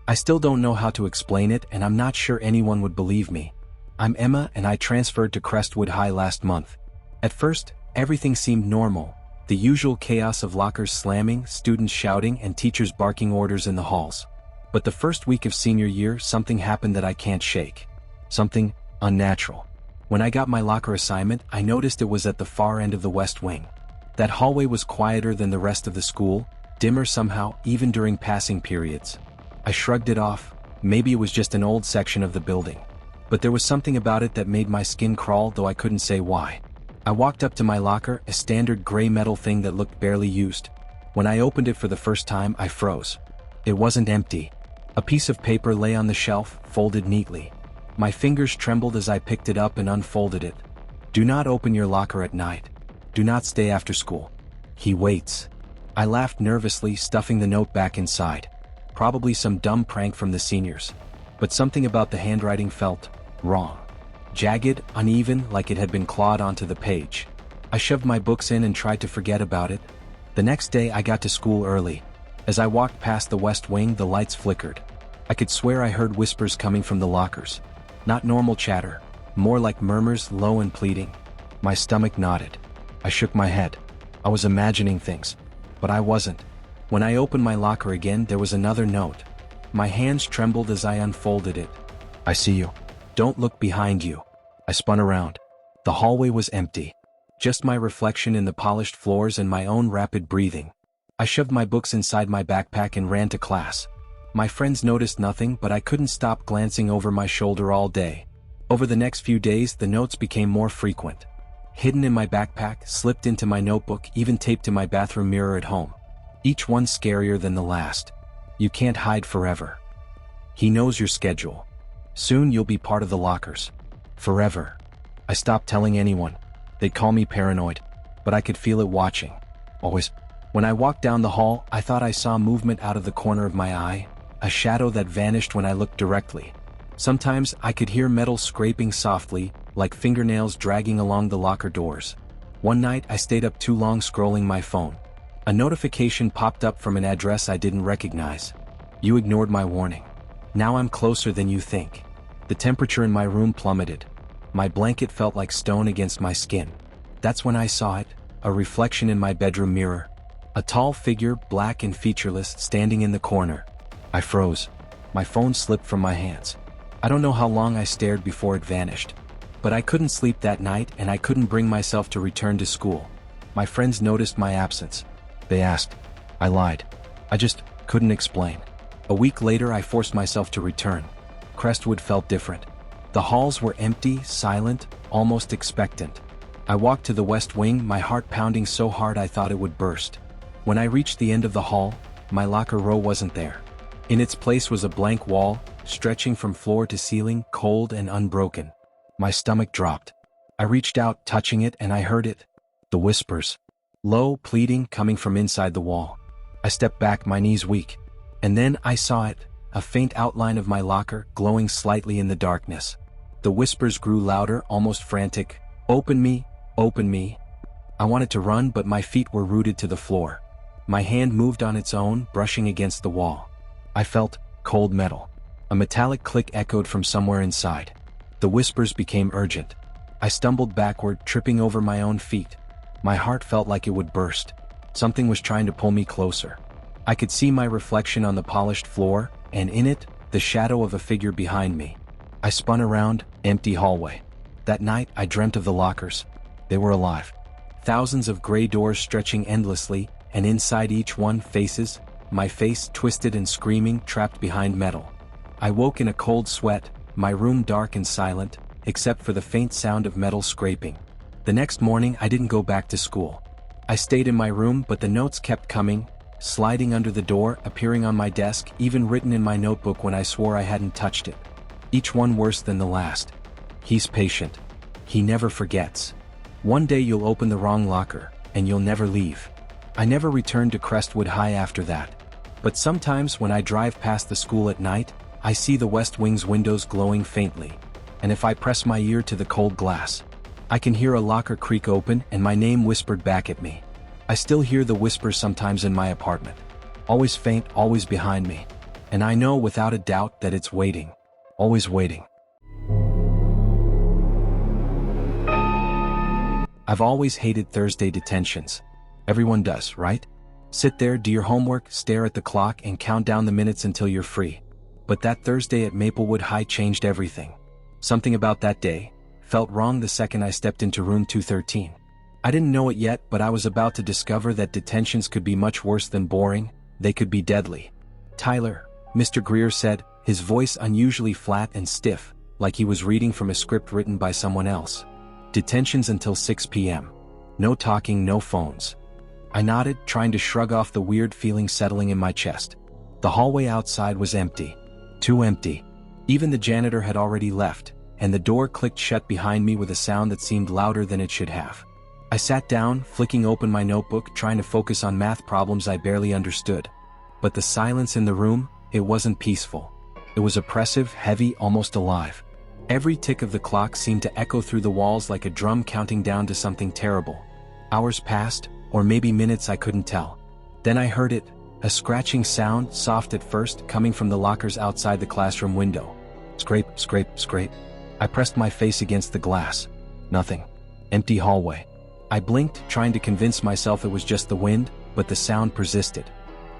I still don't know how to explain it, and I'm not sure anyone would believe me. I'm Emma, and I transferred to Crestwood High last month. At first, everything seemed normal. The usual chaos of lockers slamming, students shouting, and teachers barking orders in the halls. But the first week of senior year, something happened that I can't shake. Something unnatural. When I got my locker assignment, I noticed it was at the far end of the West Wing. That hallway was quieter than the rest of the school, dimmer somehow, even during passing periods. I shrugged it off. Maybe it was just an old section of the building. But there was something about it that made my skin crawl, though I couldn't say why. I walked up to my locker, a standard gray metal thing that looked barely used. When I opened it for the first time, I froze. It wasn't empty. A piece of paper lay on the shelf, folded neatly. My fingers trembled as I picked it up and unfolded it. Do not open your locker at night. Do not stay after school. He waits. I laughed nervously, stuffing the note back inside. Probably some dumb prank from the seniors. But something about the handwriting felt wrong. Jagged, uneven, like it had been clawed onto the page. I shoved my books in and tried to forget about it. The next day I got to school early. As I walked past the West Wing, the lights flickered. I could swear I heard whispers coming from the lockers. Not normal chatter, more like murmurs, low and pleading. My stomach knotted. I shook my head. I was imagining things. But I wasn't. When I opened my locker again, there was another note. My hands trembled as I unfolded it. I see you. Don't look behind you. I spun around. The hallway was empty. Just my reflection in the polished floors and my own rapid breathing. I shoved my books inside my backpack and ran to class. My friends noticed nothing, but I couldn't stop glancing over my shoulder all day. Over the next few days, the notes became more frequent. Hidden in my backpack, slipped into my notebook, even taped to my bathroom mirror at home. Each one scarier than the last. You can't hide forever. He knows your schedule. Soon you'll be part of the lockers. Forever. I stopped telling anyone. They'd call me paranoid. But I could feel it watching. Always. When I walked down the hall, I thought I saw movement out of the corner of my eye. A shadow that vanished when I looked directly. Sometimes I could hear metal scraping softly, like fingernails dragging along the locker doors. One night I stayed up too long scrolling my phone. A notification popped up from an address I didn't recognize. You ignored my warning. Now I'm closer than you think. The temperature in my room plummeted. My blanket felt like stone against my skin. That's when I saw it, a reflection in my bedroom mirror. A tall figure, black and featureless, standing in the corner. I froze. My phone slipped from my hands. I don't know how long I stared before it vanished. But I couldn't sleep that night, and I couldn't bring myself to return to school. My friends noticed my absence. They asked. I lied. I just couldn't explain. A week later I forced myself to return. Crestwood felt different. The halls were empty, silent, almost expectant. I walked to the West Wing, my heart pounding so hard I thought it would burst. When I reached the end of the hall, my locker row wasn't there. In its place was a blank wall, stretching from floor to ceiling, cold and unbroken. My stomach dropped. I reached out, touching it, and I heard it. The whispers. Low, pleading, coming from inside the wall. I stepped back, my knees weak. And then I saw it, a faint outline of my locker, glowing slightly in the darkness. The whispers grew louder, almost frantic. Open me, open me. I wanted to run, but my feet were rooted to the floor. My hand moved on its own, brushing against the wall. I felt cold metal. A metallic click echoed from somewhere inside. The whispers became urgent. I stumbled backward, tripping over my own feet. My heart felt like it would burst. Something was trying to pull me closer. I could see my reflection on the polished floor, and in it, the shadow of a figure behind me. I spun around, empty hallway. That night, I dreamt of the lockers. They were alive. Thousands of gray doors stretching endlessly, and inside each one, faces, my face twisted and screaming, trapped behind metal. I woke in a cold sweat, my room dark and silent, except for the faint sound of metal scraping. The next morning, I didn't go back to school. I stayed in my room, but the notes kept coming, sliding under the door, appearing on my desk, even written in my notebook when I swore I hadn't touched it. Each one worse than the last. He's patient. He never forgets. One day you'll open the wrong locker, and you'll never leave. I never returned to Crestwood High after that. But sometimes when I drive past the school at night, I see the West Wing's windows glowing faintly. And if I press my ear to the cold glass, I can hear a locker creak open and my name whispered back at me. I still hear the whispers sometimes in my apartment. Always faint, always behind me. And I know without a doubt that it's waiting. Always waiting. I've always hated Thursday detentions. Everyone does, right? Sit there, do your homework, stare at the clock, and count down the minutes until you're free. But that Thursday at Maplewood High changed everything. Something about that day felt wrong the second I stepped into room 213. I didn't know it yet, but I was about to discover that detentions could be much worse than boring. They could be deadly. "Tyler," Mr. Greer said, his voice unusually flat and stiff, like he was reading from a script written by someone else. "Detentions until 6 p.m. No talking, no phones." I nodded, trying to shrug off the weird feeling settling in my chest. The hallway outside was empty. Too empty. Even the janitor had already left, and the door clicked shut behind me with a sound that seemed louder than it should have. I sat down, flicking open my notebook, trying to focus on math problems I barely understood. But the silence in the room, it wasn't peaceful. It was oppressive, heavy, almost alive. Every tick of the clock seemed to echo through the walls like a drum counting down to something terrible. Hours passed, or maybe minutes, I couldn't tell. Then I heard it, a scratching sound, soft at first, coming from the lockers outside the classroom window. Scrape, scrape, scrape. I pressed my face against the glass. Nothing. Empty hallway. I blinked, trying to convince myself it was just the wind, but the sound persisted.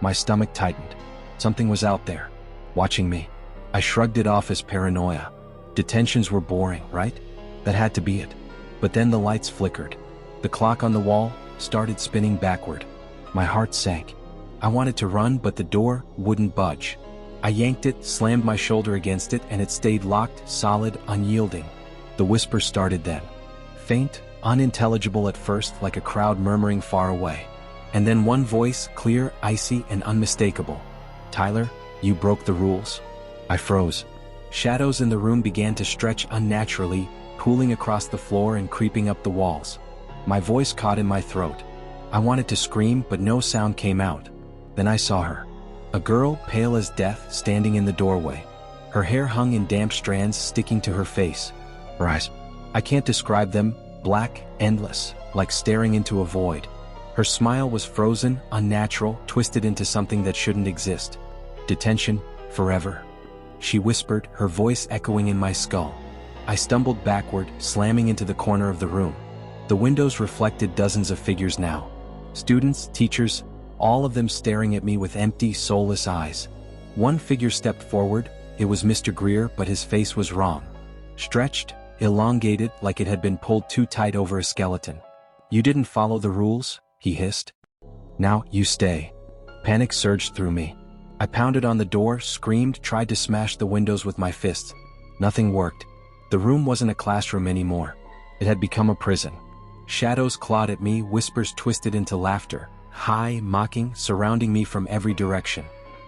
My stomach tightened. Something was out there, watching me. I shrugged it off as paranoia. Detentions were boring, right? That had to be it. But then the lights flickered. The clock on the wall started spinning backward. My heart sank. I wanted to run, but the door wouldn't budge. I yanked it, slammed my shoulder against it, and it stayed locked, solid, unyielding. The whisper started then. Faint, unintelligible at first, like a crowd murmuring far away. And then one voice, clear, icy, and unmistakable. "Tyler, you broke the rules." I froze. Shadows in the room began to stretch unnaturally, pooling across the floor and creeping up the walls. My voice caught in my throat. I wanted to scream, but no sound came out. Then I saw her. A girl, pale as death, standing in the doorway. Her hair hung in damp strands sticking to her face. Her eyes, I can't describe them, black, endless, like staring into a void. Her smile was frozen, unnatural, twisted into something that shouldn't exist. "Detention, forever," she whispered, her voice echoing in my skull. I stumbled backward, slamming into the corner of the room. The windows reflected dozens of figures now. Students, teachers, all of them staring at me with empty, soulless eyes. One figure stepped forward. It was Mr. Greer, but his face was wrong. Stretched, elongated, like it had been pulled too tight over a skeleton. "You didn't follow the rules," he hissed. "Now, you stay." Panic surged through me. I pounded on the door, screamed, tried to smash the windows with my fists. Nothing worked. The room wasn't a classroom anymore. It had become a prison. Shadows clawed at me, whispers twisted into laughter, high, mocking, surrounding me from every direction.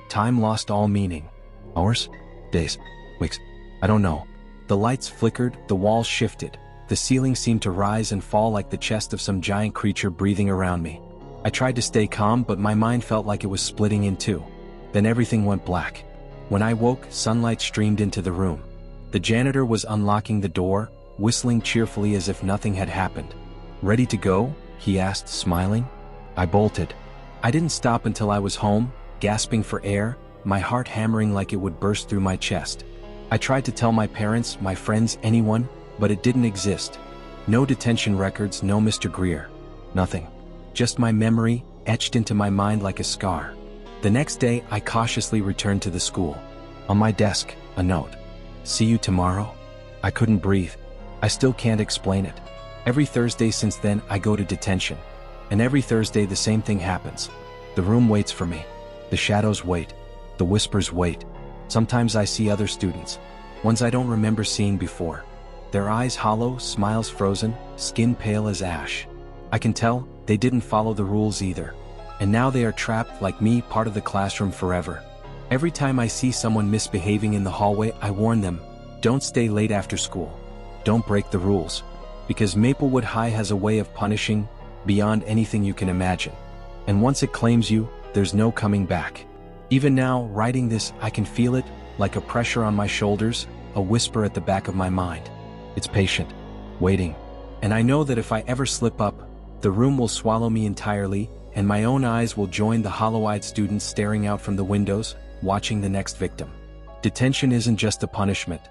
Time lost all meaning. Hours? Days? Weeks? I don't know. The lights flickered, the walls shifted. The ceiling seemed to rise and fall like the chest of some giant creature breathing around me. I tried to stay calm, but my mind felt like it was splitting in two. Then everything went black. When I woke, sunlight streamed into the room. The janitor was unlocking the door, whistling cheerfully as if nothing had happened. "Ready to go?" he asked, smiling. I bolted. I didn't stop until I was home, gasping for air, my heart hammering like it would burst through my chest. I tried to tell my parents, my friends, anyone, but it didn't exist. No detention records, no Mr. Greer. Nothing. Just my memory, etched into my mind like a scar. The next day, I cautiously returned to the school. On my desk, a note. "See you tomorrow?" I couldn't breathe. I still can't explain it. Every Thursday since then, I go to detention. And every Thursday, the same thing happens. The room waits for me. The shadows wait. The whispers wait. Sometimes I see other students, ones I don't remember seeing before. Their eyes hollow, smiles frozen, skin pale as ash. I can tell they didn't follow the rules either. And now they are trapped, like me, part of the classroom forever. Every time I see someone misbehaving in the hallway, I warn them, don't stay late after school. Don't break the rules. Because Maplewood High has a way of punishing beyond anything you can imagine. And once it claims you, there's no coming back. Even now, writing this, I can feel it, like a pressure on my shoulders, a whisper at the back of my mind. It's patient, waiting. And I know that if I ever slip up, the room will swallow me entirely, and my own eyes will join the hollow-eyed students staring out from the windows, watching the next victim. Detention isn't just a punishment,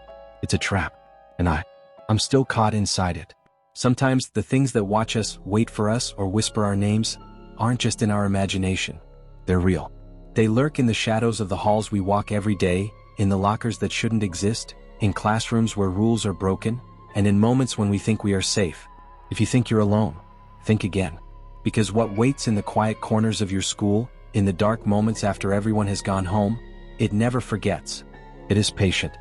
it's a trap. And I'm still caught inside it. Sometimes the things that watch us, wait for us, or whisper our names aren't just in our imagination. They're real. They lurk in the shadows of the halls we walk every day, in the lockers that shouldn't exist, in classrooms where rules are broken, and in moments when we think we are safe. If you think you're alone, think again. Because what waits in the quiet corners of your school, in the dark moments after everyone has gone home, it never forgets. It is patient,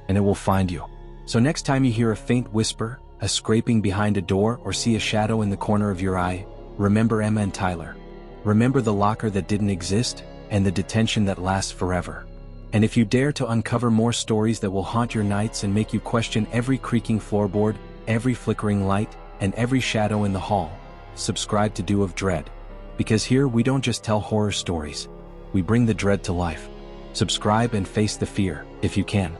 and it will find you. So next time you hear a faint whisper, a scraping behind a door, or see a shadow in the corner of your eye, remember Emma and Tyler. Remember the locker that didn't exist, and the detention that lasts forever. And if you dare to uncover more stories that will haunt your nights and make you question every creaking floorboard, every flickering light, and every shadow in the hall, subscribe to Do of Dread. Because here we don't just tell horror stories, we bring the dread to life. Subscribe and face the fear, if you can.